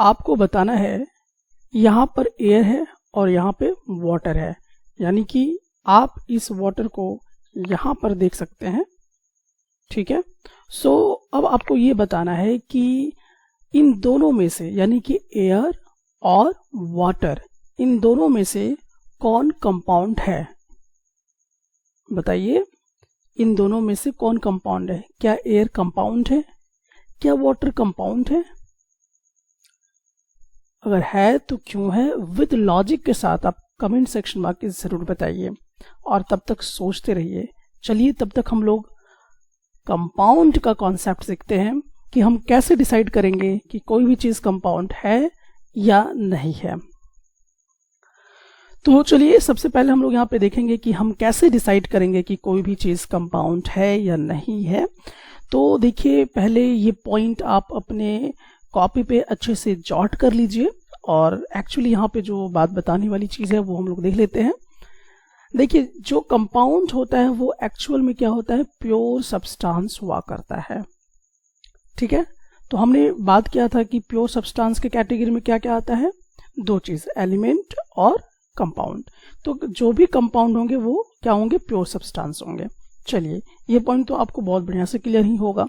आपको बताना है यहाँ पर एयर है और यहाँ पे वाटर है, यानी कि आप इस वाटर को यहाँ पर देख सकते हैं, ठीक है। सो अब आपको ये बताना है कि इन दोनों में से, यानी कि एयर और वाटर, इन दोनों में से कौन कंपाउंड है? बताइए, इन दोनों में से कौन कंपाउंड है? क्या एयर कंपाउंड है? क्या वाटर कंपाउंड है? अगर है तो क्यों है? विद लॉजिक के साथ आप कमेंट सेक्शन में आके जरूर बताइए और तब तक सोचते रहिए। चलिए तब तक हम लोग कंपाउंड का कॉन्सेप्ट सीखते हैं कि हम कैसे डिसाइड करेंगे कि कोई भी चीज कंपाउंड है या नहीं है। तो चलिए सबसे पहले हम लोग यहाँ पे देखेंगे कि हम कैसे डिसाइड करेंगे कि कोई भी चीज कंपाउंड है या नहीं है। तो देखिए, पहले ये पॉइंट आप अपने कॉपी पे अच्छे से जॉट कर लीजिए और एक्चुअली यहाँ पे जो बात बताने वाली चीज है वो हम लोग देख लेते हैं। देखिए, जो कंपाउंड होता है वो एक्चुअल में क्या होता है? प्योर सब्सटेंस हुआ करता है, ठीक है। तो हमने बात किया था कि प्योर सब्सटेंस के कैटेगरी में क्या क्या आता है? दो चीज, एलिमेंट और कंपाउंड। तो जो भी कंपाउंड होंगे वो क्या होंगे? प्योर सब्सटेंस होंगे। चलिए, ये पॉइंट तो आपको बहुत बढ़िया से क्लियर ही होगा।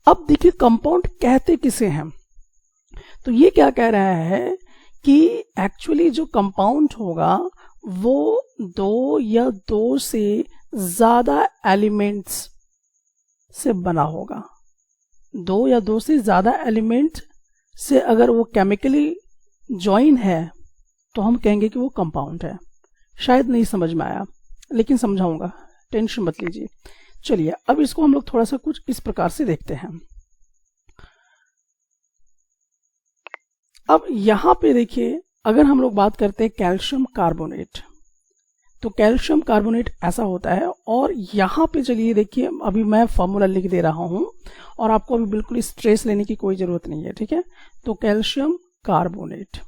अब देखिए, कंपाउंड कहते किसे हैं? तो ये क्या कह रहा है कि एक्चुअली जो कंपाउंड होगा वो दो या दो से ज्यादा एलिमेंट्स से बना होगा। दो या दो से ज्यादा एलिमेंट से अगर वो केमिकली ज्वाइन है तो हम कहेंगे कि वो कंपाउंड है। शायद नहीं समझ में आया, लेकिन समझाऊंगा, टेंशन मत लीजिए। चलिए अब इसको हम लोग थोड़ा सा कुछ इस प्रकार से देखते हैं। अब यहां पे देखिए, अगर हम लोग बात करते हैं कैल्शियम कार्बोनेट, तो कैल्शियम कार्बोनेट ऐसा होता है। और यहां पे चलिए देखिए, अभी मैं फॉर्मूला लिख दे रहा हूं और आपको अभी बिल्कुल स्ट्रेस लेने की कोई जरूरत नहीं है, ठीक है। तो कैल्शियम कार्बोनेट,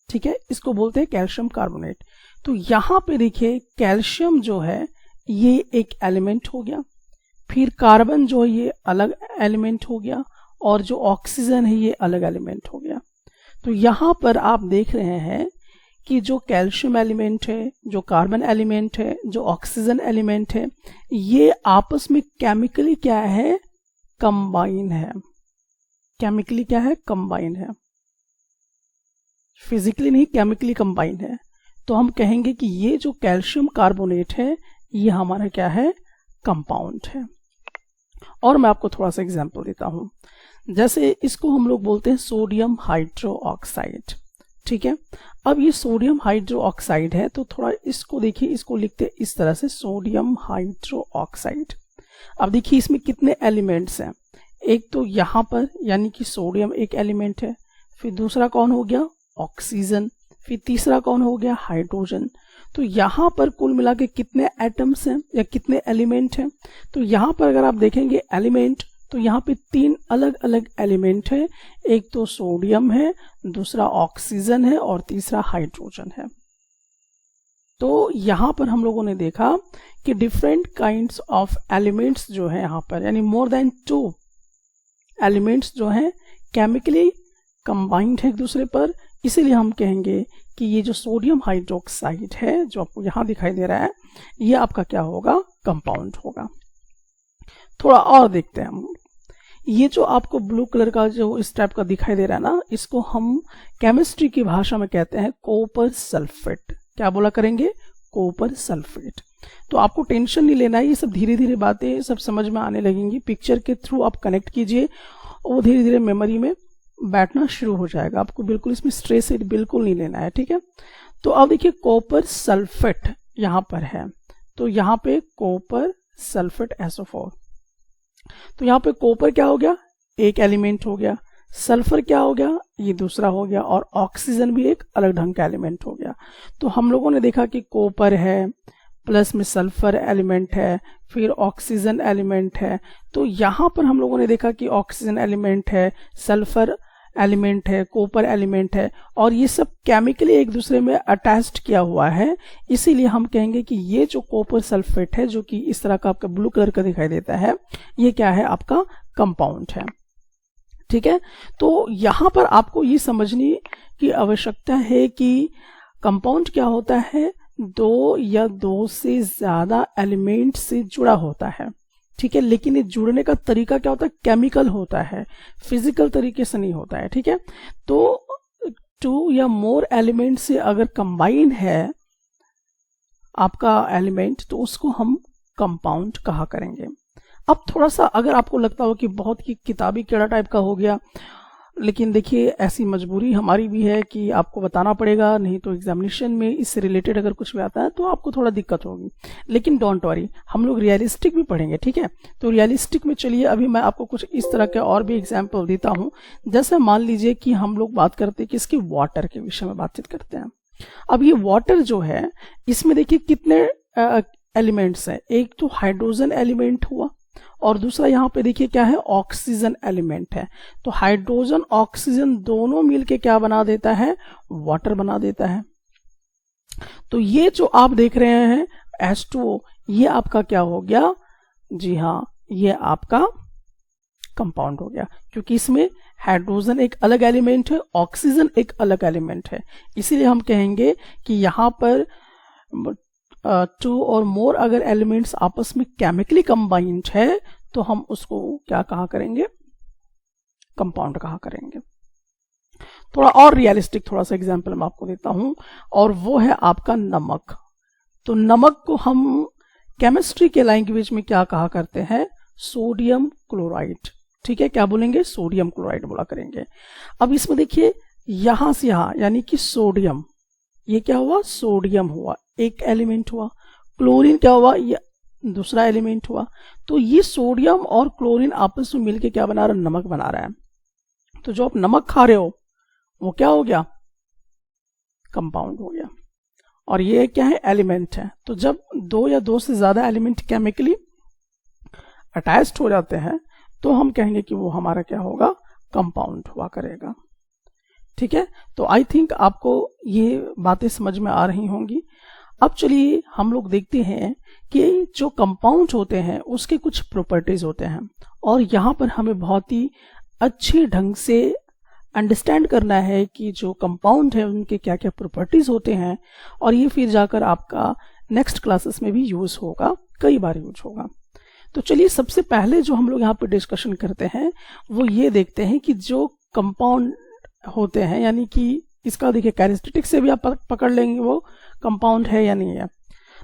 ठीक है, इसको बोलते हैं कैल्शियम कार्बोनेट। तो यहां पे देखिए, कैल्शियम जो है ये एक एलिमेंट हो गया, फिर कार्बन जो है ये अलग एलिमेंट हो गया, और जो ऑक्सीजन है ये अलग एलिमेंट हो गया। तो यहां पर आप देख रहे हैं कि जो कैल्शियम एलिमेंट है, जो कार्बन एलिमेंट है, जो ऑक्सीजन एलिमेंट है, ये आपस में केमिकली क्या है? कंबाइन है। केमिकली क्या है? कंबाइन है। फिजिकली नहीं, केमिकली कंबाइन है। तो हम कहेंगे कि ये जो कैल्शियम कार्बोनेट है ये हमारा क्या है? कंपाउंड है। और मैं आपको थोड़ा सा एग्जांपल देता हूं। जैसे इसको हम लोग बोलते हैं सोडियम हाइड्रो ऑक्साइड, ठीक है। अब ये सोडियम हाइड्रो ऑक्साइड है, तो थोड़ा इसको देखिए, इसको लिखते हैं इस तरह से, सोडियम हाइड्रो ऑक्साइड। अब देखिए इसमें कितने एलिमेंट्स हैं? एक तो यहां पर यानी कि सोडियम एक एलिमेंट है, फिर दूसरा कौन हो गया? ऑक्सीजन, फिर तीसरा कौन हो गया? हाइड्रोजन। तो यहां पर कुल मिला के कितने एटम्स हैं या कितने एलिमेंट हैं? तो यहां पर अगर आप देखेंगे एलिमेंट, तो यहाँ पे तीन अलग अलग एलिमेंट है। एक तो सोडियम है, दूसरा ऑक्सीजन है और तीसरा हाइड्रोजन है। तो यहाँ पर हम लोगों ने देखा कि डिफरेंट काइंड्स ऑफ एलिमेंट्स जो है यहाँ पर, यानी मोर देन 2 एलिमेंट्स जो हैं केमिकली कंबाइंड है एक दूसरे पर। इसीलिए हम कहेंगे कि ये जो सोडियम हाइड्रोक्साइड है जो आपको यहाँ दिखाई दे रहा है, ये आपका क्या होगा? कंपाउंड होगा। थोड़ा और देखते हैं हम। ये जो आपको ब्लू कलर का जो इस टाइप का दिखाई दे रहा है ना, इसको हम केमिस्ट्री की भाषा में कहते हैं कॉपर सल्फेट। क्या बोला करेंगे? Copper sulphate. तो आपको टेंशन नहीं लेना है, ये सब धीरे धीरे बातें सब समझ में आने लगेंगी। पिक्चर के थ्रू आप कनेक्ट कीजिए और धीरे धीरे मेमोरी में बैठना शुरू हो जाएगा। आपको बिल्कुल इसमें स्ट्रेस बिल्कुल नहीं लेना है, ठीक है। तो अब देखिए कॉपर सल्फेट यहाँ पर है, तो यहाँ पे कॉपर सल्फेट SO4। तो यहाँ पे कॉपर क्या हो गया? एक एलिमेंट हो गया। सल्फर क्या हो गया? ये दूसरा हो गया। और ऑक्सीजन भी एक अलग ढंग का एलिमेंट हो गया। तो हम लोगों ने देखा कि कॉपर है, प्लस में सल्फर एलिमेंट है, फिर ऑक्सीजन एलिमेंट है। तो यहाँ पर हम लोगों ने देखा कि ऑक्सीजन एलिमेंट है, सल्फर एलिमेंट है, कॉपर एलिमेंट है, और ये सब केमिकली एक दूसरे में अटैच्ड किया हुआ है। इसीलिए हम कहेंगे कि ये जो कॉपर सल्फेट है, जो कि इस तरह का आपका ब्लू कलर का दिखाई देता है, ये क्या है? आपका कंपाउंड है, ठीक है। तो यहां पर आपको ये समझने की आवश्यकता है कि कंपाउंड क्या होता है, दो या दो से ज्यादा एलिमेंट से जुड़ा होता है, ठीक है। लेकिन ये जुड़ने का तरीका क्या होता है, केमिकल होता है, फिजिकल तरीके से नहीं होता है, ठीक है। तो टू या मोर एलिमेंट से अगर कंबाइन है आपका एलिमेंट तो उसको हम कंपाउंड कहा करेंगे। अब थोड़ा सा अगर आपको लगता हो कि बहुत ही किताबी कीड़ा टाइप का हो गया, लेकिन देखिए ऐसी मजबूरी हमारी भी है कि आपको बताना पड़ेगा, नहीं तो एग्जामिनेशन में इससे रिलेटेड अगर कुछ भी आता है तो आपको थोड़ा दिक्कत होगी। लेकिन डोंट वरी, हम लोग रियलिस्टिक भी पढ़ेंगे, ठीक है। तो रियलिस्टिक में चलिए अभी मैं आपको कुछ इस तरह के और भी एग्जाम्पल देता हूं। जैसे मान लीजिए कि हम लोग बात करते हैं कि इसकी वाटर के विषय में बातचीत करते हैं। अब ये वाटर जो है इसमें देखिए कितने एलिमेंट्स हैं, एक तो हाइड्रोजन एलिमेंट हुआ और दूसरा यहाँ पे देखिए क्या है, ऑक्सीजन एलिमेंट है। तो हाइड्रोजन ऑक्सीजन दोनों मिलके क्या बना देता है, वाटर बना देता है। तो ये जो आप देख रहे हैं H2O, ये आपका क्या हो गया, जी हाँ, ये आपका कंपाउंड हो गया, क्योंकि इसमें हाइड्रोजन एक अलग एलिमेंट है, ऑक्सीजन एक अलग एलिमेंट है। इसीलिए हम कहेंगे कि यहाँ पर टू और मोर अगर एलिमेंट्स आपस में केमिकली कंबाइंड है तो हम उसको क्या कहा करेंगे, कंपाउंड कहा करेंगे। थोड़ा और रियलिस्टिक थोड़ा सा एग्जांपल मैं आपको देता हूं, और वो है आपका नमक। तो नमक को हम केमिस्ट्री के लैंग्वेज में क्या कहा करते हैं, सोडियम क्लोराइड, ठीक है। क्या बोलेंगे, सोडियम क्लोराइड बोला करेंगे। अब इसमें देखिए यहां से यहां यानी कि सोडियम, ये क्या हुआ, सोडियम हुआ, एक एलिमेंट हुआ। क्लोरीन क्या हुआ, ये दूसरा एलिमेंट हुआ। तो ये सोडियम और क्लोरीन आपस में मिलके क्या बना रहा है, नमक बना रहा है। तो जो आप नमक खा रहे हो वो क्या हो गया, कंपाउंड हो गया। और ये क्या है, एलिमेंट है। तो जब दो या दो से ज्यादा एलिमेंट केमिकली अटैच्ड हो जाते हैं तो हम कहेंगे कि वो हमारा क्या होगा, कंपाउंड हुआ करेगा, ठीक है। तो आई थिंक आपको ये बातें समझ में आ रही होंगी। अब चलिए हम लोग देखते हैं कि जो कंपाउंड होते हैं उसके कुछ प्रॉपर्टीज होते हैं, और यहाँ पर हमें बहुत ही अच्छे ढंग से अंडरस्टैंड करना है कि जो कंपाउंड है उनके क्या क्या प्रॉपर्टीज होते हैं, और ये फिर जाकर आपका नेक्स्ट क्लासेस में भी यूज होगा, कई बार यूज होगा। तो चलिए सबसे पहले जो हम लोग यहाँ पे डिस्कशन करते हैं वो ये देखते हैं कि जो कंपाउंड होते हैं, यानी कि इसका देखिए कैरेक्टरिस्टिक से भी आप पकड़ लेंगे वो कंपाउंड है या नहीं है।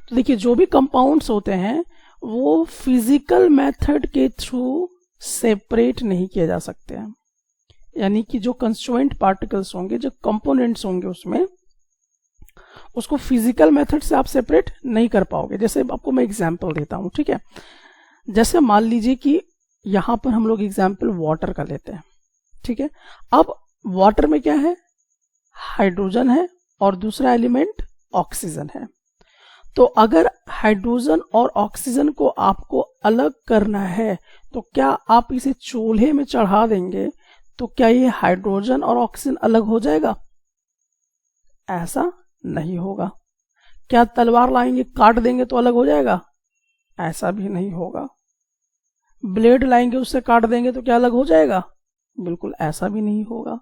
तो देखिए जो भी कंपाउंड्स होते हैं वो फिजिकल मेथड के थ्रू सेपरेट नहीं किए जा सकते हैं, यानी कि जो कंस्टिट्यूएंट पार्टिकल्स होंगे, जो कंपोनेंट्स होंगे उसमें, उसको फिजिकल मेथड से आप सेपरेट नहीं कर पाओगे। जैसे आपको मैं एग्जांपल देता हूं, ठीक है। जैसे मान लीजिए कि यहां पर हम लोग एग्जांपल वाटर का लेते हैं, ठीक है। अब वाटर में क्या है, हाइड्रोजन है और दूसरा एलिमेंट ऑक्सीजन है। तो अगर हाइड्रोजन और ऑक्सीजन को आपको अलग करना है तो क्या आप इसे चूल्हे में चढ़ा देंगे तो क्या ये हाइड्रोजन और ऑक्सीजन अलग हो जाएगा, ऐसा नहीं होगा। क्या तलवार लाएंगे काट देंगे तो अलग हो जाएगा, ऐसा भी नहीं होगा। ब्लेड लाएंगे उससे काट देंगे तो क्या अलग हो जाएगा, बिल्कुल ऐसा भी नहीं होगा।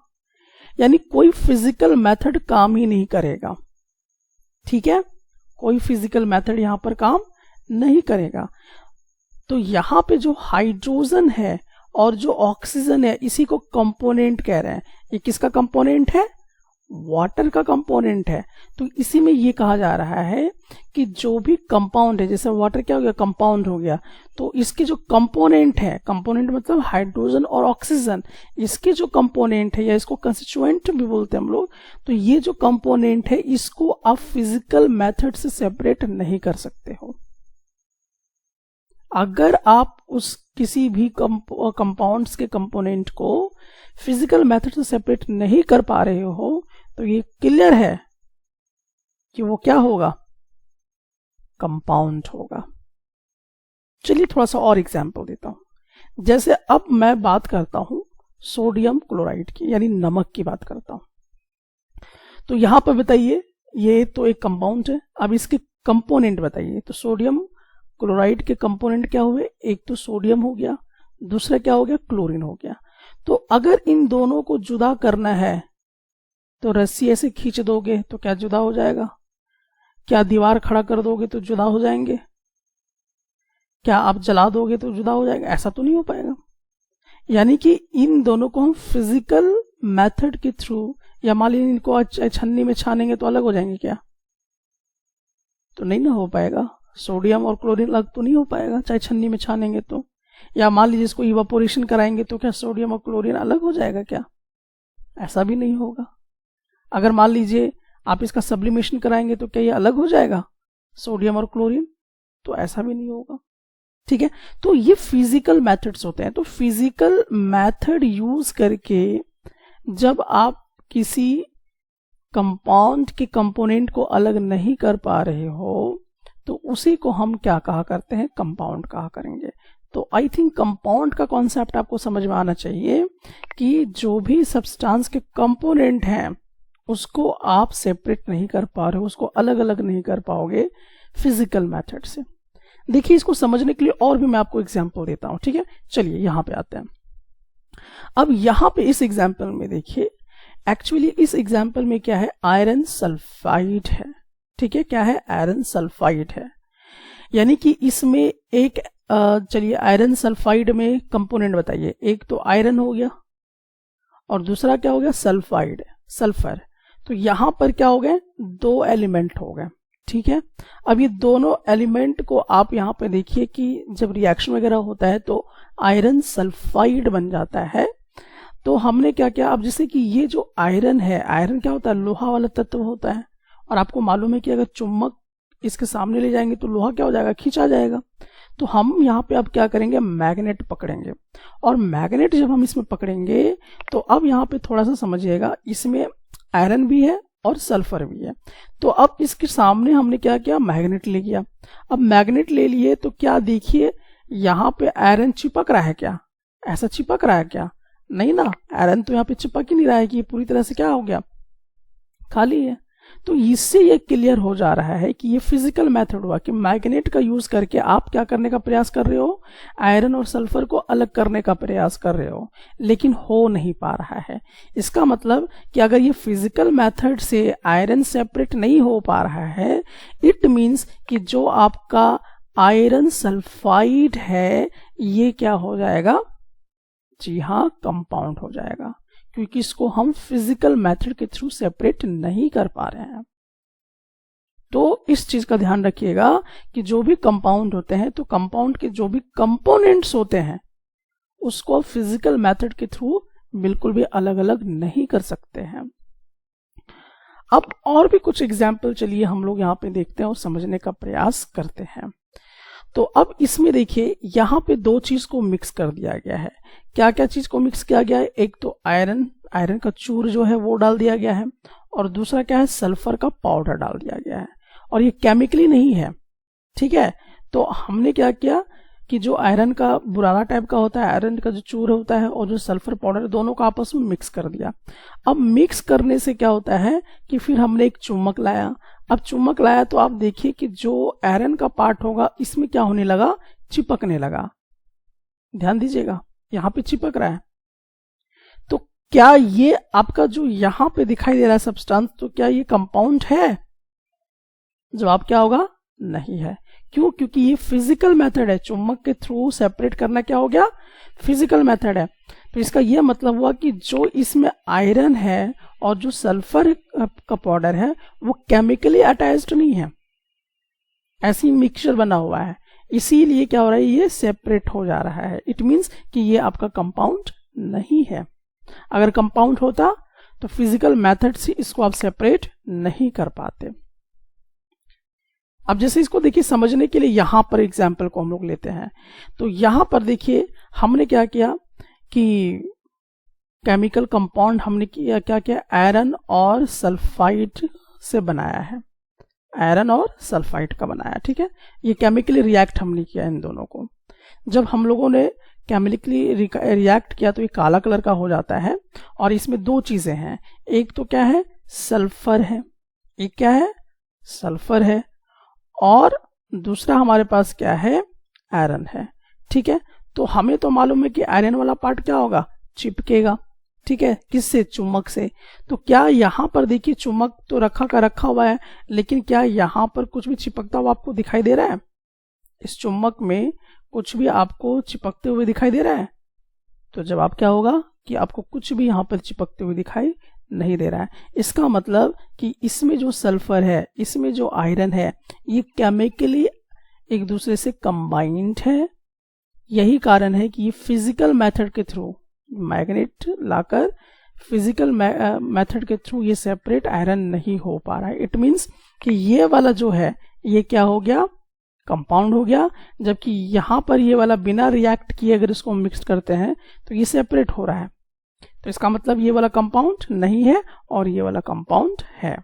यानी कोई फिजिकल मेथड काम ही नहीं करेगा, ठीक है। कोई फिजिकल मेथड यहां पर काम नहीं करेगा। तो यहां पे जो हाइड्रोजन है और जो ऑक्सीजन है इसी को कंपोनेंट कह रहे हैं। ये किसका कंपोनेंट है, वाटर का कंपोनेंट है। तो इसी में ये कहा जा रहा है कि जो भी कंपाउंड है, जैसे वाटर क्या हो गया, कंपाउंड हो गया, तो इसके जो कंपोनेंट है, कंपोनेंट मतलब हाइड्रोजन और ऑक्सीजन, इसके जो कंपोनेंट है या इसको कंस्टिट्यूएंट भी बोलते हैं हम लोग, तो ये जो कंपोनेंट है इसको आप फिजिकल मेथड से सेपरेट नहीं कर सकते हो। अगर आप उस किसी भी कंपाउंड्स के कंपोनेंट को फिजिकल मेथड से सेपरेट नहीं कर पा रहे हो तो ये क्लियर है कि वो क्या होगा, कंपाउंड होगा। चलिए थोड़ा सा और एग्जांपल देता हूं। जैसे अब मैं बात करता हूं सोडियम क्लोराइड की, यानी नमक की बात करता हूं। तो यहां पर बताइए ये तो एक कंपाउंड है, अब इसके कंपोनेंट बताइए। तो सोडियम क्लोराइड के कंपोनेंट क्या हुए, एक तो सोडियम हो गया, दूसरा क्या हो गया, क्लोरीन हो गया। तो अगर इन दोनों को जुदा करना है तो रस्सी ऐसे खींच दोगे तो क्या जुदा हो जाएगा? क्या दीवार खड़ा कर दोगे तो जुदा हो जाएंगे? क्या आप जला दोगे तो जुदा हो जाएगा? ऐसा तो नहीं हो पाएगा। यानी कि इन दोनों को हम फिजिकल मेथड के थ्रू, या मान लीजिए इनको छन्नी में छानेंगे तो अलग हो जाएंगे क्या? तो नहीं ना हो पाएगा। सोडियम और क्लोरीन अलग तो नहीं हो पाएगा चाहे छन्नी में छानेंगे तो। या मान लीजिए इसको इवापोरेशन कराएंगे तो क्या सोडियम और क्लोरीन अलग हो जाएगा क्या? ऐसा भी नहीं होगा। अगर मान लीजिए आप इसका सब्लिमेशन कराएंगे तो क्या ये अलग हो जाएगा सोडियम और क्लोरीन? तो ऐसा भी नहीं होगा। ठीक है, तो ये फिजिकल मेथड्स होते हैं। तो फिजिकल मेथड यूज करके जब आप किसी कंपाउंड के कंपोनेंट को अलग नहीं कर पा रहे हो तो उसी को हम क्या कहा करते हैं? कंपाउंड कहा करेंगे। तो आई थिंक कंपाउंड का कॉन्सेप्ट आपको समझ में आना चाहिए कि जो भी सब्सटेंस के कंपोनेंट हैं उसको आप सेपरेट नहीं कर पा रहे हो, उसको अलग अलग नहीं कर पाओगे फिजिकल मेथड से। देखिए, इसको समझने के लिए और भी मैं आपको एग्जांपल देता हूं। ठीक है, चलिए यहां पे आते हैं। अब यहां पे इस एग्जांपल में देखिए, एक्चुअली इस एग्जांपल में क्या है? आयरन सल्फाइड है। ठीक है, क्या है? आयरन सल्फाइड है। यानी कि इसमें एक चलिए आयरन सल्फाइड में कंपोनेंट बताइए। एक तो आयरन हो गया और दूसरा क्या हो गया? Sulphide, sulphur. तो यहां पर क्या हो गए? दो एलिमेंट हो गए। ठीक है, अब ये दोनों एलिमेंट को आप यहां पे देखिए कि जब रिएक्शन वगैरह होता है तो आयरन सल्फाइड बन जाता है। तो हमने क्या किया, अब जैसे कि ये जो आयरन है, आयरन क्या होता है? लोहा वाला तत्व होता है। और आपको मालूम है कि अगर चुम्बक इसके सामने ले जाएंगे तो लोहा क्या हो जाएगा? खींचा जाएगा। तो हम यहाँ पे अब क्या करेंगे? मैग्नेट पकड़ेंगे। और मैग्नेट जब हम इसमें पकड़ेंगे तो अब यहाँ पे थोड़ा सा समझिएगा, इसमें आयरन भी है और सल्फर भी है। तो अब इसके सामने हमने क्या किया? मैग्नेट ले लिया। अब मैग्नेट ले लिए तो क्या देखिए, यहाँ पे आयरन चिपक रहा है क्या? ऐसा चिपक रहा है क्या? नहीं ना, आयरन तो यहाँ पे चिपक ही नहीं रहा है कि पूरी तरह से क्या हो गया? खाली है। तो इससे ये क्लियर हो जा रहा है कि ये फिजिकल मेथड हुआ कि मैग्नेट का यूज करके आप क्या करने का प्रयास कर रहे हो? आयरन और सल्फर को अलग करने का प्रयास कर रहे हो, लेकिन हो नहीं पा रहा है। इसका मतलब कि अगर ये फिजिकल मेथड से आयरन सेपरेट नहीं हो पा रहा है, इट मीन्स कि जो आपका आयरन सल्फाइड है ये क्या हो जाएगा? जी हाँ, कंपाउंड हो जाएगा, क्योंकि इसको हम फिजिकल मेथड के थ्रू सेपरेट नहीं कर पा रहे हैं। तो इस चीज का ध्यान रखिएगा कि जो भी कंपाउंड होते हैं तो कंपाउंड के जो भी कंपोनेंट्स होते हैं उसको फिजिकल मेथड के थ्रू बिल्कुल भी अलग अलग नहीं कर सकते हैं। अब और भी कुछ एग्जाम्पल चलिए हम लोग यहाँ पे देखते हैं और समझने का प्रयास करते हैं। तो अब इसमें देखिए, यहाँ पे दो चीज को मिक्स कर दिया गया है। क्या क्या चीज को मिक्स किया गया है? एक तो आयरन का चूर जो है वो डाल दिया गया है, और दूसरा क्या है? सल्फर का पाउडर डाल दिया गया है। और ये केमिकली नहीं है। ठीक है, तो हमने क्या किया कि जो आयरन का बुरादा टाइप का होता है, आयरन का जो चूर होता है और जो सल्फर पाउडर, दोनों को आपस में मिक्स कर दिया। अब मिक्स करने से क्या होता है कि फिर हमने एक चुम्बक लाया। अब चुम्बक लाया तो आप देखिए कि जो आयरन का पार्ट होगा इसमें क्या होने लगा? चिपकने लगा। ध्यान दीजिएगा, यहां पे चिपक रहा है। तो क्या ये आपका जो यहां पे दिखाई दे रहा है सब्सटेंस, तो क्या ये कंपाउंड है? जवाब क्या होगा? नहीं है। क्यों? क्योंकि ये फिजिकल मेथड है। चुम्बक के थ्रू सेपरेट करना क्या हो गया? फिजिकल मेथड है। तो इसका यह मतलब हुआ कि जो इसमें आयरन है और जो सल्फर का पाउडर है वो केमिकली अटैच्ड नहीं है, ऐसी मिक्सचर बना हुआ है। इसीलिए क्या हो रहा है? ये सेपरेट हो जा रहा है। इट मीन्स कि ये आपका कंपाउंड नहीं है। अगर कंपाउंड होता तो फिजिकल मेथड से इसको आप सेपरेट नहीं कर पाते। अब जैसे इसको देखिए समझने के लिए यहां पर एग्जाम्पल को हम लोग लेते हैं। तो यहां पर देखिए हमने क्या किया कि केमिकल कंपाउंड हमने किया क्या किया? आयरन और सल्फाइड से बनाया है। आयरन और सल्फाइड का बनाया। ठीक है, ये केमिकली रिएक्ट हमने किया इन दोनों को। जब हम लोगों ने केमिकली रिएक्ट किया तो ये काला कलर का हो जाता है। और इसमें दो चीजें हैं, एक तो क्या है? सल्फर है। एक क्या है? सल्फर है। और दूसरा हमारे पास क्या है? आयरन है। ठीक है, तो हमें तो मालूम है कि आयरन वाला पार्ट क्या होगा? चिपकेगा, ठीक है, किससे? चुम्बक से। तो क्या यहाँ पर देखिए चुम्बक तो रखा का रखा हुआ है, लेकिन क्या यहाँ पर कुछ भी चिपकता हुआ आपको दिखाई दे रहा है? इस चुम्बक में कुछ भी आपको चिपकते हुए दिखाई दे रहा है? तो जवाब क्या होगा कि आपको कुछ भी यहाँ पर चिपकते हुए दिखाई नहीं दे रहा है। इसका मतलब कि इसमें जो सल्फर है, इसमें जो आयरन है, ये केमिकली एक दूसरे से कंबाइंड है। यही कारण है कि ये फिजिकल मेथड के थ्रू, मैग्नेट लाकर फिजिकल मेथड के थ्रू ये सेपरेट आयरन नहीं हो पा रहा है। इट मीन्स कि ये वाला जो है ये क्या हो गया? कंपाउंड हो गया, जबकि यहाँ पर ये वाला बिना रिएक्ट किए अगर इसको मिक्स करते हैं तो ये सेपरेट हो रहा है। तो इसका मतलब ये वाला कंपाउंड नहीं है और ये वाला कंपाउंड है।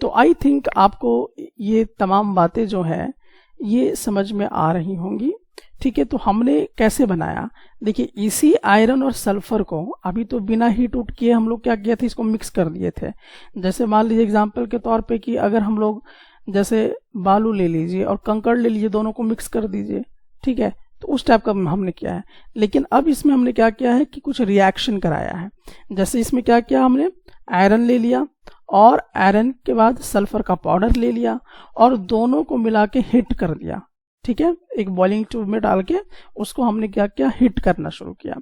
तो आई थिंक आपको ये तमाम बातें जो है ये समझ में आ रही होंगी, ठीक है। तो हमने कैसे बनाया? देखिए, इसी आयरन और सल्फर को अभी तो बिना हीट उट किए हम लोग क्या किए थे, इसको मिक्स कर दिए थे। जैसे मान लीजिए एग्जांपल के तौर पे कि अगर हम लोग जैसे बालू ले लीजिए और कंकड़ ले लीजिए, दोनों को मिक्स कर दीजिए, ठीक है, तो उस टाइप का हमने किया है। लेकिन अब इसमें हमने क्या किया है कि कुछ रिएक्शन कराया है। जैसे इसमें क्या किया, हमने आयरन ले लिया और आयरन के बाद सल्फर का पाउडर ले लिया और दोनों को मिला के हिट कर दिया, ठीक है। एक बॉइलिंग ट्यूब में डाल के उसको हमने क्या किया, हिट करना शुरू किया।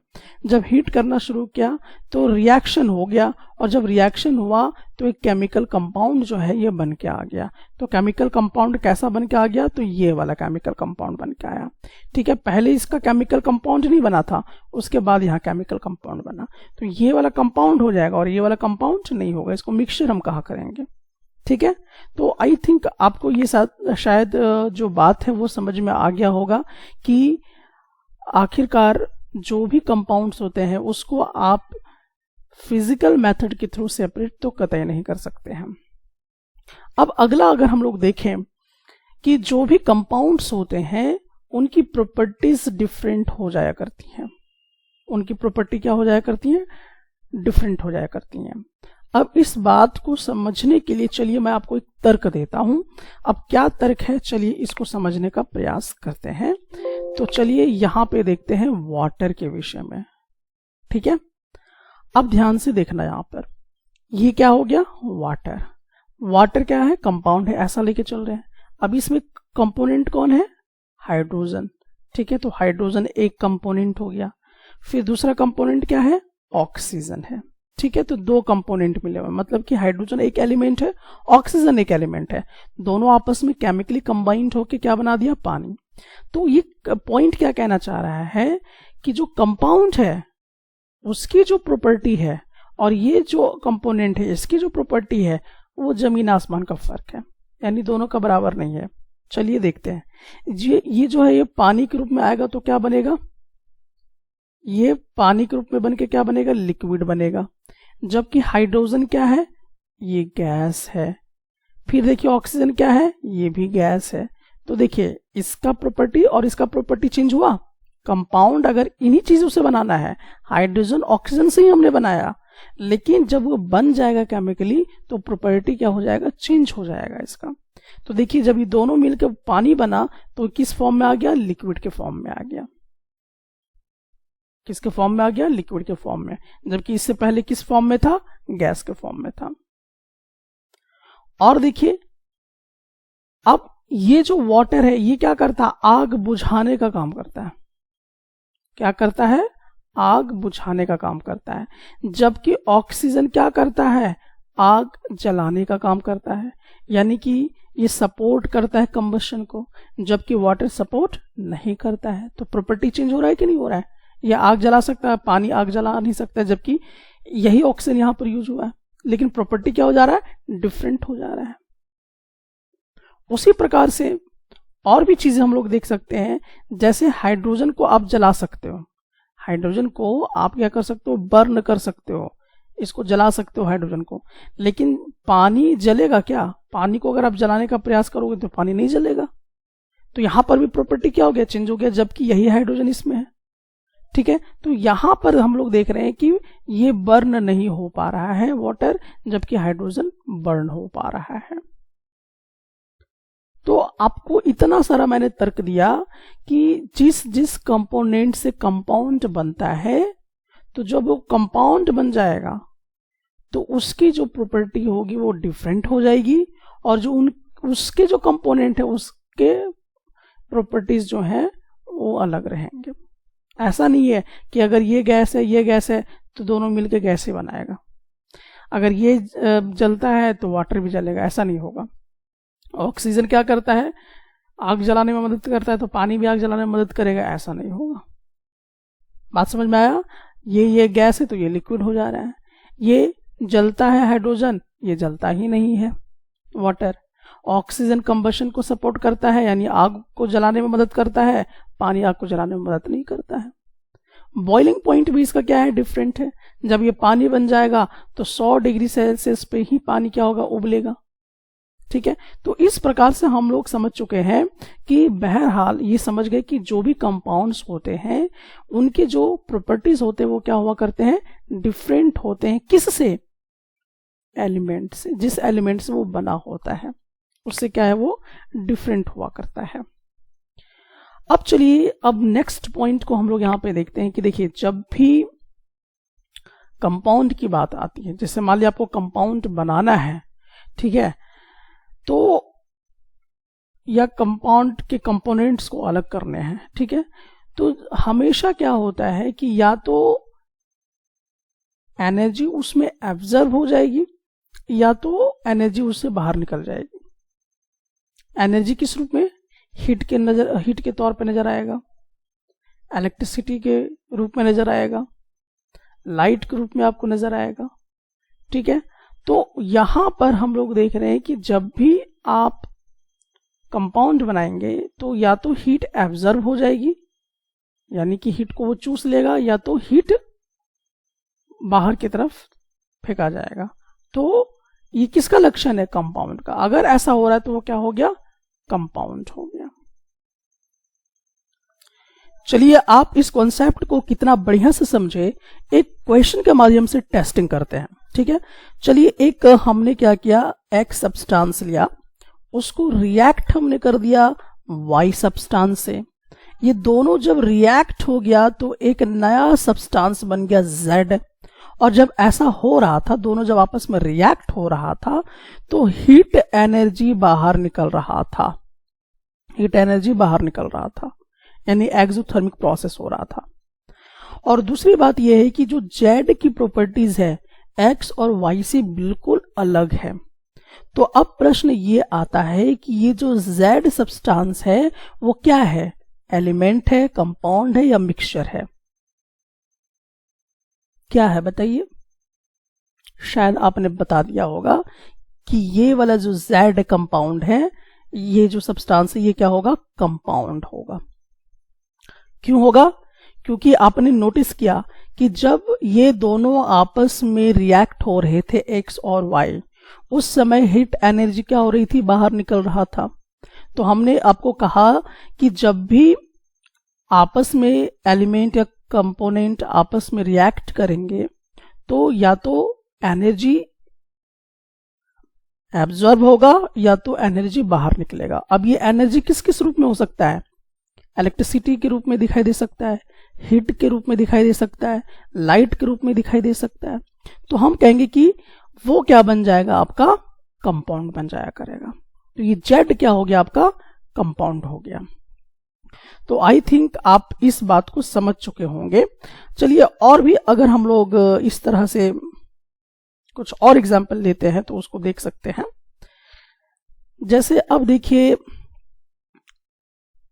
जब हिट करना शुरू किया तो रिएक्शन हो गया, और जब रिएक्शन हुआ तो एक केमिकल कंपाउंड जो है ये बन के आ गया। तो केमिकल कंपाउंड कैसा बन के आ गया? तो ये वाला केमिकल कंपाउंड बन के आया, ठीक है। पहले इसका केमिकल कंपाउंड नहीं बना था, उसके बाद यहाँ केमिकल कंपाउंड बना। तो ये वाला कंपाउंड हो जाएगा और ये वाला कंपाउंड नहीं होगा, इसको मिक्सचर हम कहा करेंगे, ठीक है। तो आई थिंक आपको ये शायद जो बात है वो समझ में आ गया होगा कि आखिरकार जो भी कंपाउंड्स होते हैं उसको आप फिजिकल मेथड के थ्रू सेपरेट तो कतई नहीं कर सकते हैं। अब अगला अगर हम लोग देखें कि जो भी कंपाउंड्स होते हैं उनकी प्रॉपर्टीज डिफरेंट हो जाया करती हैं। उनकी प्रॉपर्टी क्या हो जाया करती हैं? डिफरेंट हो जाया करती हैं। अब इस बात को समझने के लिए चलिए मैं आपको एक तर्क देता हूं। अब क्या तर्क है, चलिए इसको समझने का प्रयास करते हैं। तो चलिए यहां पे देखते हैं वाटर के विषय में, ठीक है। अब ध्यान से देखना, यहां पर ये क्या हो गया? वाटर। वाटर क्या है? कंपाउंड है, ऐसा लेके चल रहे हैं। अब इसमें कंपोनेंट कौन है? हाइड्रोजन, ठीक है। तो हाइड्रोजन एक कंपोनेंट हो गया। फिर दूसरा कंपोनेंट क्या है? ऑक्सीजन है, ठीक है। तो दो कंपोनेंट मिले हुए, मतलब कि हाइड्रोजन एक एलिमेंट है, ऑक्सीजन एक एलिमेंट है, दोनों आपस में केमिकली कंबाइंड होकर क्या बना दिया? पानी। तो ये पॉइंट क्या कहना चाह रहा है कि जो कंपाउंड है उसकी जो प्रॉपर्टी है और ये जो कंपोनेंट है इसकी जो प्रॉपर्टी है वो जमीन आसमान का फर्क है, यानी दोनों का बराबर नहीं है। चलिए देखते हैं। ये जो है ये पानी के रूप में आएगा तो क्या बनेगा? ये पानी के रूप में बन के क्या बनेगा? लिक्विड बनेगा। जबकि हाइड्रोजन क्या है? ये गैस है। फिर देखिए ऑक्सीजन क्या है? ये भी गैस है। तो देखिए इसका प्रॉपर्टी और इसका प्रॉपर्टी चेंज हुआ। कंपाउंड अगर इन्हीं चीजों से बनाना है, हाइड्रोजन ऑक्सीजन से ही हमने बनाया, लेकिन जब वो बन जाएगा केमिकली तो प्रॉपर्टी क्या हो जाएगा? चेंज हो जाएगा इसका। तो देखिए जब ये दोनों मिलकर पानी बना तो किस फॉर्म में आ गया? लिक्विड के फॉर्म में आ गया। किसके फॉर्म में आ गया? लिक्विड के फॉर्म में। जबकि इससे पहले किस फॉर्म में था? गैस के फॉर्म में था। और देखिए अब ये जो वाटर है ये क्या करता है? आग बुझाने का काम करता है। क्या करता है? आग बुझाने का काम करता है। जबकि ऑक्सीजन क्या करता है? आग जलाने का काम करता है। यानी कि ये सपोर्ट करता है कंबशन को, जबकि वाटर सपोर्ट नहीं करता है। तो प्रॉपर्टी चेंज हो रहा है कि नहीं हो रहा है? या आग जला सकता है, पानी आग जला नहीं सकता है, जबकि यही ऑक्सीजन यहां पर यूज हुआ है, लेकिन प्रॉपर्टी क्या हो जा रहा है? डिफरेंट हो जा रहा है। उसी प्रकार से और भी चीजें हम लोग देख सकते हैं। जैसे हाइड्रोजन को आप जला सकते हो, हाइड्रोजन को आप क्या कर सकते हो? बर्न कर सकते हो, इसको जला सकते हो हाइड्रोजन को। लेकिन पानी जलेगा क्या? पानी को अगर आप जलाने का प्रयास करोगे तो पानी नहीं जलेगा। तो यहां पर भी प्रॉपर्टी क्या हो गया? चेंज हो गया, जबकि यही हाइड्रोजन इसमें है, ठीक है। तो यहां पर हम लोग देख रहे हैं कि ये बर्न नहीं हो पा रहा है वाटर, जबकि हाइड्रोजन बर्न हो पा रहा है। तो आपको इतना सारा मैंने तर्क दिया कि जिस जिस कंपोनेंट से कंपाउंड बनता है, तो जब वो कंपाउंड बन जाएगा तो उसकी जो प्रॉपर्टी होगी वो डिफरेंट हो जाएगी, और जो उसके जो कंपोनेंट है उसके प्रॉपर्टीज जो है वो अलग रहेंगे। ऐसा नहीं है कि अगर ये गैस है ये गैस है तो दोनों मिलकर गैस ही बनाएगा, अगर ये जलता है तो वाटर भी जलेगा, ऐसा नहीं होगा। ऑक्सीजन क्या करता है, आग जलाने में मदद करता है, तो पानी भी आग जलाने में मदद करेगा, ऐसा नहीं होगा। बात समझ में आया? ये गैस है तो ये लिक्विड हो जा रहा है, ये जलता है हाइड्रोजन, ये जलता ही नहीं है वाटर। ऑक्सीजन कंबशन को सपोर्ट करता है, यानी आग को जलाने में मदद करता है, पानी आग को जलाने में मदद नहीं करता है। बॉइलिंग पॉइंट भी इसका क्या है, डिफरेंट है। जब ये पानी बन जाएगा तो 100 डिग्री सेल्सियस पे ही पानी क्या होगा, उबलेगा। ठीक है, तो इस प्रकार से हम लोग समझ चुके हैं कि बहरहाल ये समझ गए कि जो भी कंपाउंड्स होते हैं उनके जो प्रॉपर्टीज होते हैं वो क्या हुआ करते हैं, डिफरेंट होते हैं। किससे? एलिमेंट से। जिस एलिमेंट से वो बना होता है उससे क्या है, वो डिफरेंट हुआ करता है। अब चलिए, अब नेक्स्ट पॉइंट को हम लोग यहां पे देखते हैं कि देखिए, जब भी कंपाउंड की बात आती है, जैसे मान लिया आपको कंपाउंड बनाना है, ठीक है, तो या कंपाउंड के कंपोनेंट्स को अलग करने हैं, ठीक है, तो हमेशा क्या होता है कि या तो एनर्जी उसमें एब्जर्व हो जाएगी या तो एनर्जी उससे बाहर निकल जाएगी। एनर्जी किस रूप में? हीट के तौर पे नजर आएगा, इलेक्ट्रिसिटी के रूप में नजर आएगा, लाइट के रूप में आपको नजर आएगा। ठीक है, तो यहां पर हम लोग देख रहे हैं कि जब भी आप कंपाउंड बनाएंगे तो या तो हीट एब्जर्व हो जाएगी, यानी कि हीट को वो चूस लेगा, या तो हीट बाहर की तरफ फेंका जाएगा। तो ये किसका लक्षण है? कंपाउंड का। अगर ऐसा हो रहा है तो वो क्या हो गया? कंपाउंड हो गया। चलिए, आप इस कॉन्सेप्ट को कितना बढ़िया से समझे, एक क्वेश्चन के माध्यम से टेस्टिंग करते हैं। ठीक है, चलिए, एक हमने क्या किया, एक सब्सटेंस लिया, उसको रिएक्ट हमने कर दिया वाई सब्सटेंस से। ये दोनों जब रिएक्ट हो गया तो एक नया सब्सटेंस बन गया जेड। और जब ऐसा हो रहा था, दोनों जब आपस में रिएक्ट हो रहा था, तो हीट एनर्जी बाहर निकल रहा था, हीट एनर्जी बाहर निकल रहा था, यानी एक्सोथर्मिक प्रोसेस हो रहा था। और दूसरी बात यह है कि जो जेड की प्रॉपर्टीज है एक्स और वाई से बिल्कुल अलग है। तो अब प्रश्न ये आता है कि ये जो जेड सब्सटेंस है वो क्या है? एलिमेंट है, कंपाउंड है, या मिक्सचर है? क्या है बताइए? शायद आपने बता दिया होगा कि ये वाला जो जेड कंपाउंड है, ये जो सब्सटेंस है, ये क्या होगा? कंपाउंड होगा। क्यों होगा? क्योंकि आपने नोटिस किया कि जब ये दोनों आपस में रिएक्ट हो रहे थे एक्स और वाई, उस समय हीट एनर्जी क्या हो रही थी? बाहर निकल रहा था। तो हमने आपको कहा कि जब भी आपस में एलिमेंट या कंपोनेंट आपस में रिएक्ट करेंगे तो या तो एनर्जी एब्जॉर्ब होगा या तो एनर्जी बाहर निकलेगा। अब ये एनर्जी किस किस रूप में हो सकता है? इलेक्ट्रिसिटी के रूप में दिखाई दे सकता है, हीट के रूप में दिखाई दे सकता है, लाइट के रूप में दिखाई दे सकता है। तो हम कहेंगे कि वो क्या बन जाएगा? आपका कंपाउंड बन जाया करेगा। तो ये जेड क्या हो गया? आपका कंपाउंड हो गया। तो आई थिंक आप इस बात को समझ चुके होंगे। चलिए, और भी अगर हम लोग इस तरह से कुछ और एग्जाम्पल लेते हैं तो उसको देख सकते हैं। जैसे अब देखिए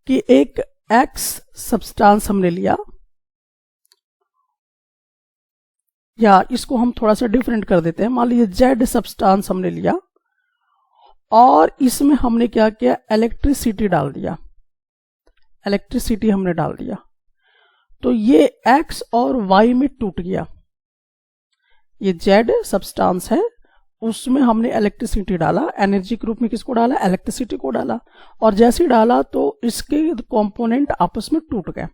कि एक एक्स सब्सटेंस हमने लिया, या इसको हम थोड़ा सा डिफरेंट कर देते हैं। मान लीजिए जेड सब्सटेंस हमने लिया और इसमें हमने क्या किया? इलेक्ट्रिसिटी डाल दिया, इलेक्ट्रिसिटी हमने डाल दिया, तो ये एक्स और वाई में टूट गया। ये जेड सब्सटेंस है, उसमें हमने इलेक्ट्रिसिटी डाला, एनर्जी के रूप में किसको डाला? इलेक्ट्रिसिटी को डाला। और जैसे डाला तो इसके कंपोनेंट आपस में टूट गए।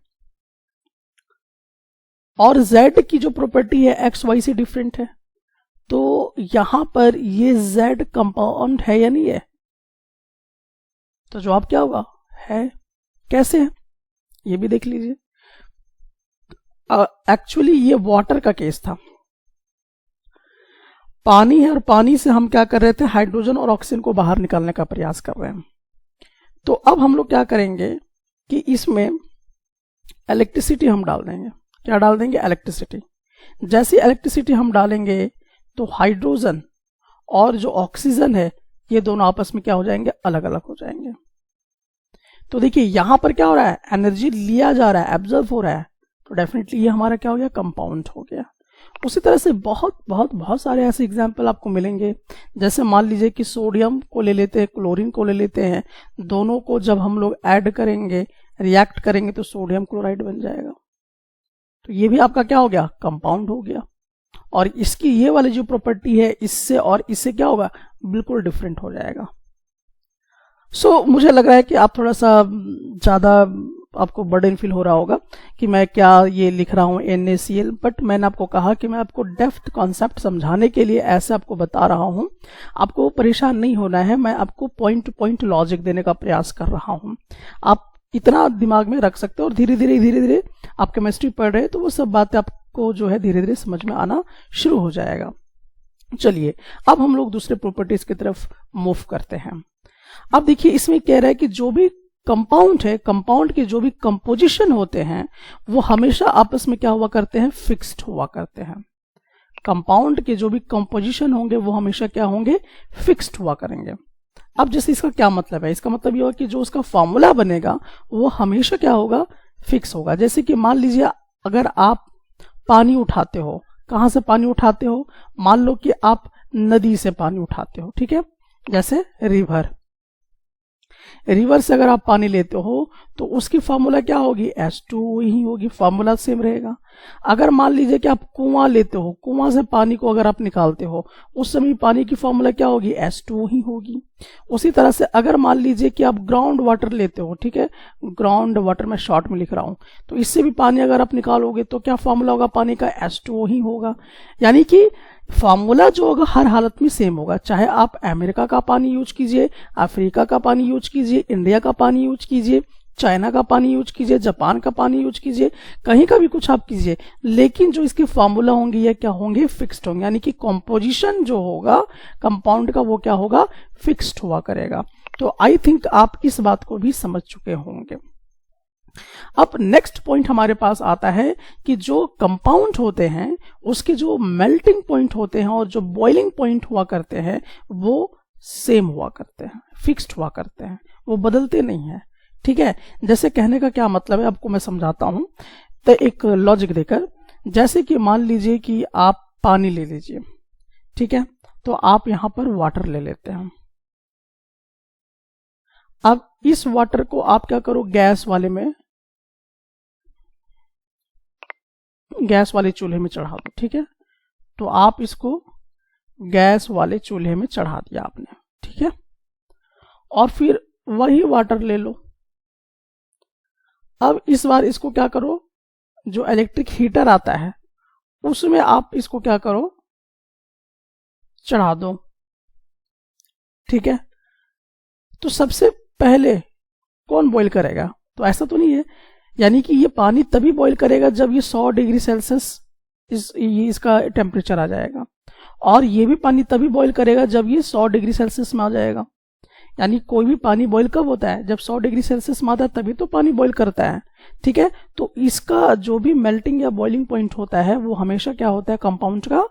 और Z की जो प्रॉपर्टी है एक्स वाई से डिफरेंट है, तो यहां पर ये Z कंपाउंड है या नहीं है? तो जवाब क्या होगा? है। कैसे है ये भी देख लीजिए। एक्चुअली ये वाटर का केस था, पानी है और पानी से हम क्या कर रहे थे, हाइड्रोजन और ऑक्सीजन को बाहर निकालने का प्रयास कर रहे हैं। तो अब हम लोग क्या करेंगे कि इसमें इलेक्ट्रिसिटी हम डाल देंगे। क्या डाल देंगे? इलेक्ट्रिसिटी। जैसे इलेक्ट्रिसिटी हम डालेंगे तो हाइड्रोजन और जो ऑक्सीजन है ये दोनों आपस में क्या हो जाएंगे? अलग अलग हो जाएंगे। तो देखिए यहां पर क्या हो रहा है, एनर्जी लिया जा रहा है, एब्जॉर्ब हो रहा है, तो डेफिनेटली ये हमारा क्या हो गया? कंपाउंड हो गया। उसी तरह से बहुत बहुत बहुत सारे ऐसे एग्जाम्पल आपको मिलेंगे। जैसे मान लीजिए कि सोडियम को ले लेते हैं, क्लोरीन को ले लेते हैं, दोनों को जब हम लोग ऐड करेंगे, रिएक्ट करेंगे तो सोडियम क्लोराइड बन जाएगा। तो ये भी आपका क्या हो गया? कंपाउंड हो गया। और इसकी ये वाली जो प्रॉपर्टी है इससे और इससे क्या होगा? बिल्कुल डिफरेंट हो जाएगा। सो मुझे लग रहा है कि आप थोड़ा सा ज्यादा आपको बर्डन फील हो रहा होगा कि मैं क्या ये लिख रहा हूँ NaCl, बट मैंने आपको कहा कि मैं आपको डेप्थ कॉन्सेप्ट समझाने के लिए ऐसे आपको बता रहा हूँ। आपको परेशान नहीं होना है, मैं आपको पॉइंट टू पॉइंट लॉजिक देने का प्रयास कर रहा हूँ। आप इतना दिमाग में रख सकते हो और धीरे धीरे आप केमिस्ट्री पढ़ रहे हैं तो वो सब बातें आपको जो है धीरे धीरे समझ में आना शुरू हो जाएगा। चलिए अब हम लोग दूसरे प्रॉपर्टीज की तरफ मूव करते हैं। अब देखिए इसमें कह रहा है कि जो भी कंपाउंड है, कंपाउंड के जो भी कंपोजिशन होते हैं वो हमेशा आपस में क्या हुआ करते हैं? फिक्स्ड हुआ करते हैं। कंपाउंड के जो भी कंपोजिशन होंगे वो हमेशा क्या होंगे? फिक्स्ड हुआ करेंगे। अब जैसे इसका क्या मतलब है? इसका मतलब ये होगा कि जो उसका फॉर्मूला बनेगा वो हमेशा क्या होगा? फिक्स होगा। जैसे कि मान लीजिए अगर आप पानी उठाते हो, कहां से पानी उठाते हो? मान लो कि आप नदी से पानी उठाते हो, ठीक है, जैसे रिवर से अगर आप पानी लेते हो तो उसकी फॉर्मूला क्या होगी? H2O ही होगी, फॉर्मूला सेम रहेगा। अगर मान लीजिए कि आप कुआं लेते हो, कुआं से पानी को अगर आप निकालते हो उस समय पानी की फॉर्मूला क्या होगी? H2O ही होगी। उसी तरह से अगर मान लीजिए कि आप ग्राउंड वाटर लेते हो, ठीक है, ग्राउंड वाटर मैं शॉर्ट में लिख रहा हूं, तो इससे भी पानी अगर आप निकालोगे तो क्या फॉर्मूला होगा? पानी का H2O ही होगा। यानी कि फॉर्मूला जो होगा हर हालत में सेम होगा, चाहे आप अमेरिका का पानी यूज कीजिए, अफ्रीका का पानी यूज कीजिए, इंडिया का पानी यूज कीजिए, चाइना का पानी यूज कीजिए, जापान का पानी यूज कीजिए, कहीं का भी कुछ आप कीजिए, लेकिन जो इसके फॉर्मूला होंगे ये क्या होंगे? फिक्स्ड होंगे। यानी कि कॉम्पोजिशन जो होगा कंपाउंड का वो क्या होगा? फिक्स्ड हुआ करेगा। तो आई थिंक आप इस बात को भी समझ चुके होंगे। अब नेक्स्ट पॉइंट हमारे पास आता है कि जो कंपाउंड होते हैं उसके जो मेल्टिंग पॉइंट होते हैं और जो बॉइलिंग पॉइंट हुआ करते हैं वो सेम हुआ करते हैं, फिक्स्ड हुआ करते हैं, वो बदलते नहीं है। ठीक है, जैसे कहने का क्या मतलब है आपको मैं समझाता हूं। तो एक लॉजिक देकर, जैसे कि मान लीजिए कि आप पानी ले लीजिए, ठीक है, तो आप यहां पर वाटर ले लेते हैं। अब इस वाटर को आप क्या करो? गैस वाले चूल्हे में चढ़ा दो। ठीक है, तो आप इसको गैस वाले चूल्हे में चढ़ा दिया आपने, ठीक है, और फिर वही वाटर ले लो। अब इस बार इसको क्या करो? जो इलेक्ट्रिक हीटर आता है उसमें आप इसको क्या करो? चढ़ा दो। ठीक है, तो सबसे पहले कौन बॉईल करेगा? तो ऐसा तो नहीं है, यानी कि ये पानी तभी बॉईल करेगा जब ये 100 डिग्री सेल्सियस इसका टेम्परेचर आ जाएगा, और ये भी पानी तभी बॉईल करेगा जब ये 100 डिग्री सेल्सियस में आ जाएगा। यानी कोई भी पानी बॉईल कब होता है? जब 100 डिग्री सेल्सियस में आता है तभी तो पानी बॉईल करता है। ठीक है, तो इसका जो भी मेल्टिंग या बॉइलिंग पॉइंट होता है वो हमेशा क्या होता है? कंपाउंड का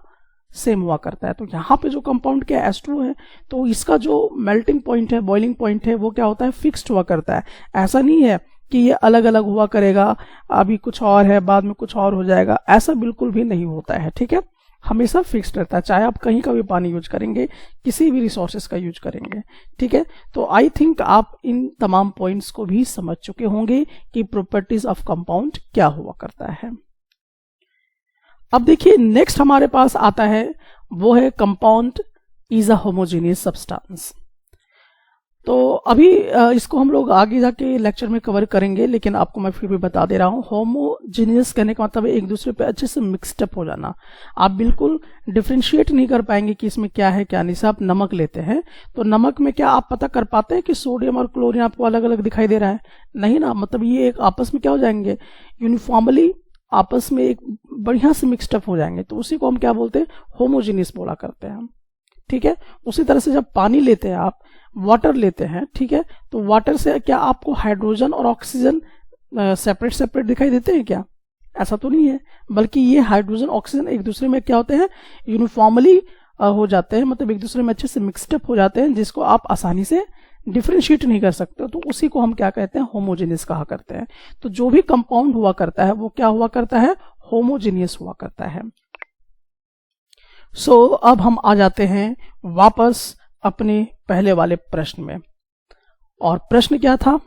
सेम हुआ करता है। तो यहाँ पे जो कंपाउंड के H2 है तो इसका जो मेल्टिंग पॉइंट है, बॉइलिंग पॉइंट है, वो क्या होता है? फिक्स्ड हुआ करता है। ऐसा नहीं है कि ये अलग अलग हुआ करेगा, अभी कुछ और है बाद में कुछ और हो जाएगा, ऐसा बिल्कुल भी नहीं होता है। ठीक है, हमेशा फिक्स्ड रहता है, चाहे आप कहीं का भी पानी यूज करेंगे, किसी भी रिसोर्सेस का यूज करेंगे। ठीक है, तो आई थिंक आप इन तमाम पॉइंट्स को भी समझ चुके होंगे कि प्रॉपर्टीज ऑफ कंपाउंड क्या हुआ करता है। अब देखिए नेक्स्ट हमारे पास आता है वो है compound is a homogeneous substance. तो अभी इसको हम लोग आगे जाके लेक्चर में कवर करेंगे, लेकिन आपको मैं फिर भी बता दे रहा हूँ। होमोजीनियस कहने का मतलब एक दूसरे पे अच्छे से मिक्सड अप हो जाना। आप बिल्कुल डिफ्रेंशिएट नहीं कर पाएंगे कि इसमें क्या है क्या नहीं। से आप नमक लेते हैं तो नमक में क्या आप पता कर पाते हैं कि सोडियम और क्लोरीन आपको अलग अलग दिखाई दे रहा है? नहीं ना। मतलब ये एक आपस में क्या हो जाएंगे, यूनिफॉर्मली आपस में एक बढ़िया से मिक्सड अप हो जाएंगे। तो उसी को हम क्या बोलते हैं, होमोजीनियस बोला करते हैं। ठीक है। उसी तरह से जब पानी लेते हैं आप, वाटर लेते हैं, ठीक है, तो वाटर से क्या आपको हाइड्रोजन और ऑक्सीजन सेपरेट सेपरेट दिखाई देते हैं क्या? ऐसा तो नहीं है, बल्कि ये हाइड्रोजन ऑक्सीजन एक दूसरे में क्या होते हैं, यूनिफॉर्मली हो जाते हैं, मतलब एक दूसरे में अच्छे से मिक्सड अप हो जाते हैं, जिसको आप आसानी से डिफ्रेंशिएट नहीं कर सकते। तो उसी को हम क्या कहते हैं, होमोजेनियस कहा करते हैं। तो जो भी कंपाउंड हुआ करता है वो क्या हुआ करता है, होमोजेनियस हुआ करता है। सो अब हम आ जाते हैं वापस अपने पहले वाले प्रश्न में। और प्रश्न क्या था,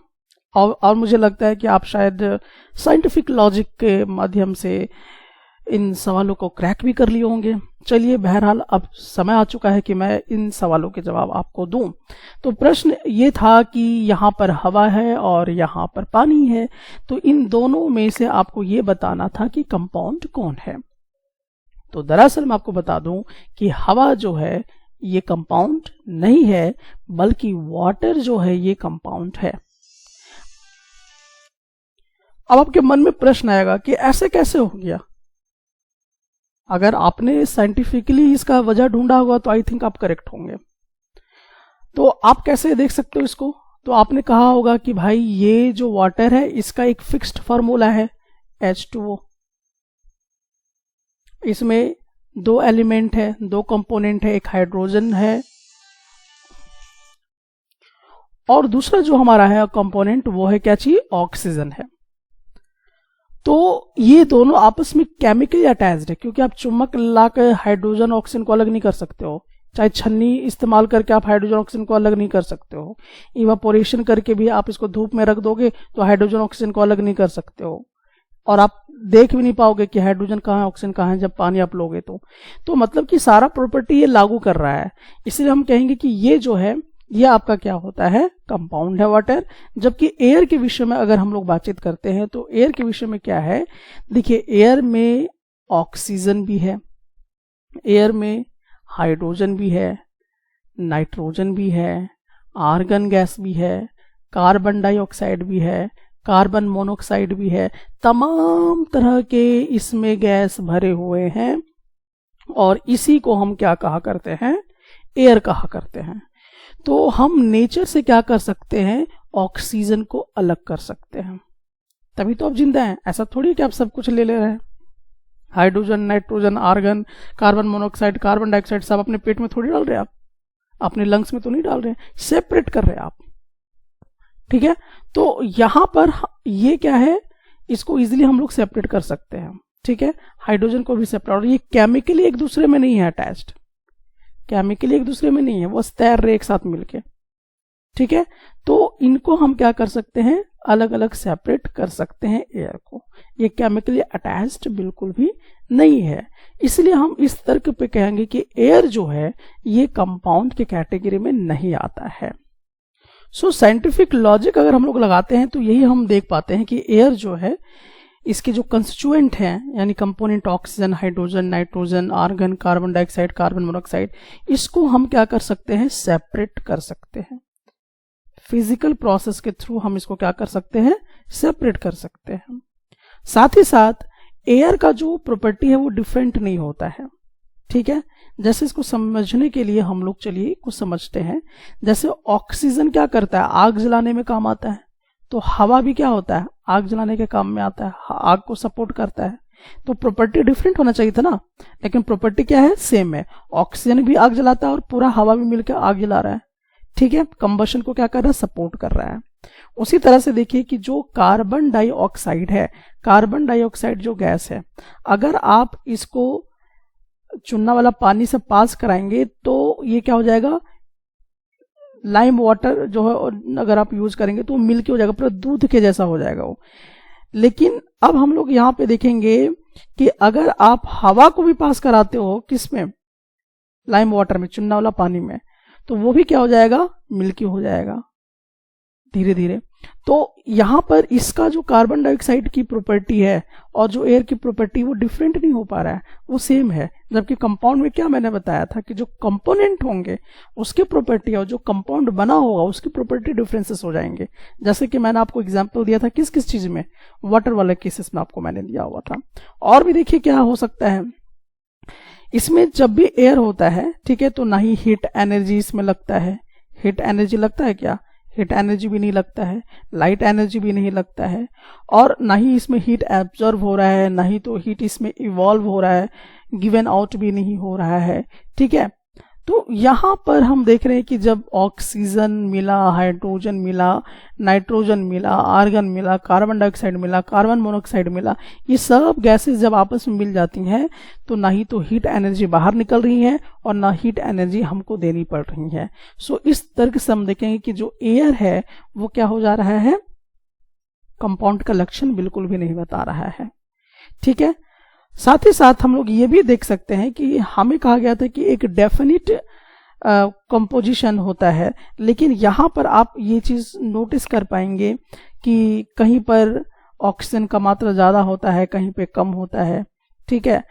और मुझे लगता है कि आप शायद साइंटिफिक लॉजिक के माध्यम से इन सवालों को क्रैक भी कर लिए होंगे। चलिए, बहरहाल अब समय आ चुका है कि मैं इन सवालों के जवाब आपको दूं। तो प्रश्न ये था कि यहाँ पर हवा है और यहाँ पर पानी है, तो इन दोनों में से आपको ये बताना था कि कंपाउंड कौन है। तो दरअसल मैं आपको बता दूं कि हवा जो है ये कंपाउंड नहीं है, बल्कि वाटर जो है ये कंपाउंड है। अब आपके मन में प्रश्न आएगा कि ऐसे कैसे हो गया। अगर आपने साइंटिफिकली इसका वजह ढूंढा होगा तो आई थिंक आप करेक्ट होंगे। तो आप कैसे देख सकते हो इसको? तो आपने कहा होगा कि भाई ये जो वाटर है इसका एक फिक्स्ड फार्मूला है H2O। इसमें दो एलिमेंट है, दो कंपोनेंट है, एक हाइड्रोजन है और दूसरा जो हमारा है कंपोनेंट वो है क्या चीज, ऑक्सीजन है। तो ये दोनों आपस में केमिकली अटैच्ड है, क्योंकि आप चुम्बक लाकर हाइड्रोजन ऑक्सीजन को अलग नहीं कर सकते हो। चाहे छन्नी इस्तेमाल करके आप हाइड्रोजन ऑक्सीजन को अलग नहीं कर सकते हो। इवापोरेशन करके भी आप इसको धूप में रख दोगे तो हाइड्रोजन ऑक्सीजन को अलग नहीं कर सकते हो, और आप देख भी नहीं पाओगे कि हाइड्रोजन कहाँ है ऑक्सीजन कहाँ है जब पानी आप लोगे तो मतलब कि सारा प्रॉपर्टी ये लागू कर रहा है। इसलिए हम कहेंगे कि ये जो है ये आपका क्या होता है, कंपाउंड है वाटर। जबकि एयर के विषय में अगर हम लोग बातचीत करते हैं तो एयर के विषय में क्या है, देखिए एयर में ऑक्सीजन भी है, एयर में हाइड्रोजन भी है, नाइट्रोजन भी है, आर्गन गैस भी है, कार्बन डाइऑक्साइड भी है, कार्बन मोनोऑक्साइड भी है। तमाम तरह के इसमें गैस भरे हुए हैं और इसी को हम क्या कहा करते हैं, एयर कहा करते हैं। तो हम नेचर से क्या कर सकते हैं, ऑक्सीजन को अलग कर सकते हैं, तभी तो आप जिंदा हैं। ऐसा थोड़ी कि आप सब कुछ ले रहे हैं। Hydrogen, nitrogen, argon, carbon monoxide, carbon dioxide सब अपने पेट में थोड़ी डाल रहे हैं आप, अपने लंग्स में तो नहीं डाल रहे हैं, सेपरेट कर रहे हैं आप। ठीक है। तो यहां पर ये क्या है, इसको इजीली हम लोग सेपरेट कर सकते हैं। ठीक है, हाइड्रोजन को भी सेपरेट, और ये केमिकली एक दूसरे में नहीं है अटैच्ड, केमिकली एक दूसरे में नहीं है, वो तैर रहे एक साथ मिलके। ठीक है, तो इनको हम क्या कर सकते हैं, अलग अलग सेपरेट कर सकते हैं एयर को। ये केमिकली अटैच्ड बिल्कुल भी नहीं है, इसलिए हम इस तर्क पे कहेंगे कि एयर जो है ये कंपाउंड के कैटेगरी में नहीं आता है। सो साइंटिफिक लॉजिक अगर हम लोग लगाते हैं तो यही हम देख पाते हैं कि एयर जो है इसके जो कंस्टिट्यूएंट हैं, यानी component oxygen, hydrogen, nitrogen, argon, carbon dioxide, carbon monoxide, इसको हम क्या कर सकते हैं, सेपरेट कर सकते हैं। फिजिकल प्रोसेस के थ्रू हम इसको क्या कर सकते हैं, सेपरेट कर सकते हैं। साथ ही साथ एयर का जो प्रॉपर्टी है वो डिफरेंट नहीं होता है। ठीक है, जैसे इसको समझने के लिए हम लोग चलिए कुछ समझते हैं। जैसे ऑक्सीजन क्या करता है, आग जलाने में काम आता है, तो हवा भी क्या होता है, आग जलाने के काम में आता है, आग को सपोर्ट करता है। तो प्रॉपर्टी डिफरेंट होना चाहिए था ना, लेकिन प्रॉपर्टी क्या है, सेम है। ऑक्सीजन भी आग जलाता है और पूरा हवा भी मिलकर आग जला रहा है। ठीक है, कंबशन को क्या कर रहा है, सपोर्ट कर रहा है। उसी तरह से देखिए कि जो कार्बन डाइऑक्साइड है, कार्बन डाइऑक्साइड जो गैस है, अगर आप इसको चुनना वाला पानी से पास कराएंगे तो ये क्या हो जाएगा, लाइम वाटर जो है अगर आप यूज करेंगे तो मिल्की हो जाएगा, पूरा दूध के जैसा हो जाएगा वो। लेकिन अब हम लोग यहाँ पे देखेंगे कि अगर आप हवा को भी पास कराते हो किसमें, लाइम वाटर में, चुनना वाला पानी में, तो वो भी क्या हो जाएगा, मिल्की हो जाएगा। धीरे धीरे। तो यहाँ पर इसका जो कार्बन डाइऑक्साइड की प्रॉपर्टी है और जो एयर की प्रॉपर्टी वो डिफरेंट नहीं हो पा रहा है, वो सेम है। जबकि कंपाउंड में क्या मैंने बताया था कि जो कंपोनेंट होंगे उसकी प्रॉपर्टी और जो कंपाउंड बना होगा उसकी प्रॉपर्टी डिफरेंसेस हो जाएंगे। जैसे कि मैंने आपको एग्जांपल दिया था किस किस चीज में, वाटर वाले केसेस में आपको मैंने दिया हुआ था। और भी देखिए क्या हो सकता है, इसमें जब भी एयर होता है, ठीक है, तो ना ही हीट एनर्जी इसमें लगता है। हीट एनर्जी लगता है क्या? हीट एनर्जी भी नहीं लगता है, लाइट एनर्जी भी नहीं लगता है, और ना ही इसमें हीट एब्जॉर्ब हो रहा है, ना ही तो हीट इसमें इवॉल्व हो रहा है, गिवन आउट भी नहीं हो रहा है। ठीक है, तो यहाँ पर हम देख रहे हैं कि जब ऑक्सीजन मिला, हाइड्रोजन मिला, नाइट्रोजन मिला, आर्गन मिला, कार्बन डाइऑक्साइड मिला, कार्बन मोनोऑक्साइड मिला, ये सब गैसेस जब आपस में मिल जाती हैं तो ना ही तो हीट एनर्जी बाहर निकल रही है और ना हीट एनर्जी हमको देनी पड़ रही है। सो इस तर्क से हम देखेंगे कि जो एयर है वो क्या हो जा रहा है, कंपाउंड का लक्षण बिल्कुल भी नहीं बता रहा है। ठीक है, साथ ही साथ हम लोग ये भी देख सकते हैं कि हमें कहा गया था कि एक डेफिनिट कंपोजिशन होता है, लेकिन यहाँ पर आप ये चीज नोटिस कर पाएंगे कि कहीं पर ऑक्सीजन का मात्रा ज्यादा होता है, कहीं पे कम होता है। ठीक है,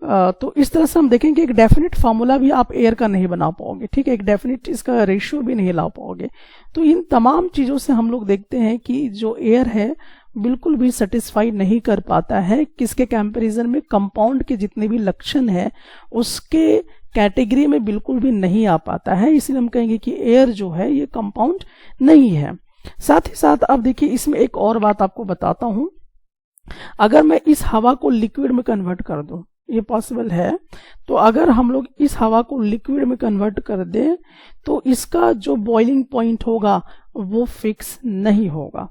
तो इस तरह से हम देखेंगे एक डेफिनिट फार्मूला भी आप एयर का नहीं बना पाओगे। ठीक है, एक डेफिनिट इसका रेशियो भी नहीं ला पाओगे। तो इन तमाम चीजों से हम लोग देखते हैं कि जो एयर है बिल्कुल भी सेटिस्फाई नहीं कर पाता है, किसके कंपैरिजन में, कंपाउंड के जितने भी लक्षण हैं उसके कैटेगरी में बिल्कुल भी नहीं आ पाता है। इसलिए हम कहेंगे कि एयर जो है ये कंपाउंड नहीं है। साथ ही साथ अब देखिए इसमें एक और बात आपको बताता हूं, अगर मैं इस हवा को लिक्विड में कन्वर्ट कर दूं, ये पॉसिबल है, तो अगर हम लोग इस हवा को लिक्विड में कन्वर्ट कर दें तो इसका जो बॉइलिंग पॉइंट होगा वो फिक्स नहीं होगा,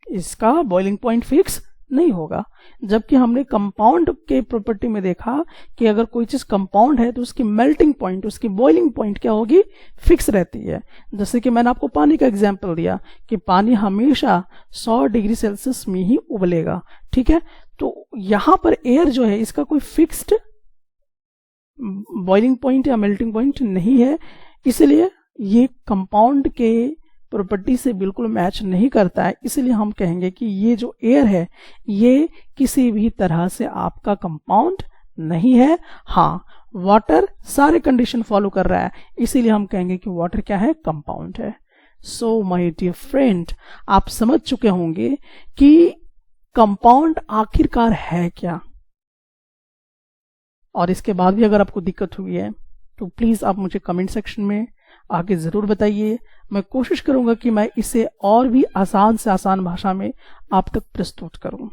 इसका बॉइलिंग पॉइंट फिक्स नहीं होगा। जबकि हमने कंपाउंड के प्रॉपर्टी में देखा कि अगर कोई चीज कंपाउंड है तो उसकी मेल्टिंग पॉइंट, उसकी बॉइलिंग पॉइंट क्या होगी, फिक्स रहती है। जैसे कि मैंने आपको पानी का एग्जांपल दिया कि पानी हमेशा 100 डिग्री सेल्सियस में ही उबलेगा। ठीक है, तो यहां पर एयर जो है इसका कोई फिक्स्ड बॉइलिंग पॉइंट या मेल्टिंग पॉइंट नहीं है, इसलिए ये कंपाउंड के प्रॉपर्टी से बिल्कुल मैच नहीं करता है। इसलिए हम कहेंगे कि ये जो एयर है ये किसी भी तरह से आपका कंपाउंड नहीं है। हाँ, वाटर सारे कंडीशन फॉलो कर रहा है, इसीलिए हम कहेंगे कि वाटर क्या है, कंपाउंड है। सो माय डियर फ्रेंड, आप समझ चुके होंगे कि कंपाउंड आखिरकार है क्या, और इसके बाद भी अगर आपको दिक्कत हुई है तो प्लीज आप मुझे कमेंट सेक्शन में आगे जरूर बताइए। मैं कोशिश करूंगा कि मैं इसे और भी आसान से आसान भाषा में आप तक प्रस्तुत करूं।